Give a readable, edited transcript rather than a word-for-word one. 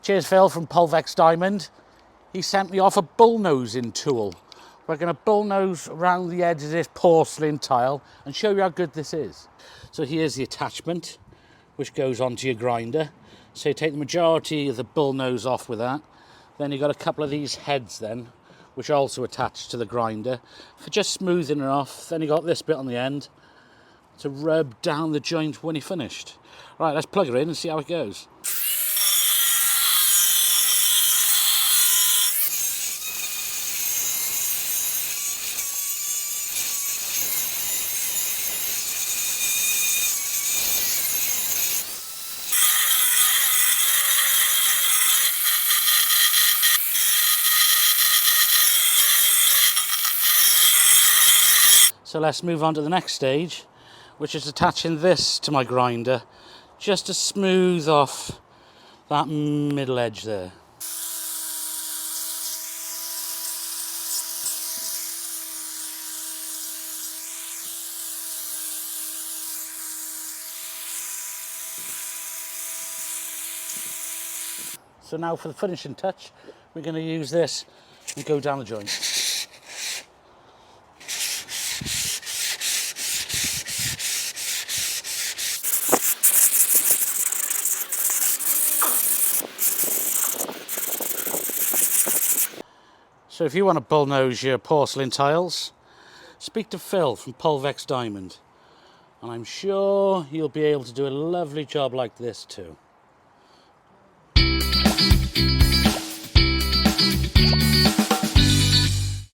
Cheers Phil from Pulvex Diamond. He sent me off a bullnosing tool. We're going to bullnose around the edge of this porcelain tile and show you how good this is. So here's the attachment which goes onto your grinder. So you take the majority of the bullnose off with that. Then you've got a couple of these heads then, which are also attached to the grinder for just smoothing it off. Then you got this bit on the end to rub down the joint when you're finished. Right, let's plug her in and see how it goes. So let's move on to the next stage, which is attaching this to my grinder just to smooth off that middle edge there. So now for the finishing touch, we're going to use this and go down the joint. So if you want to bullnose your porcelain tiles, speak to Phil from Pulvex Diamond, and I'm sure he'll be able to do a lovely job like this too.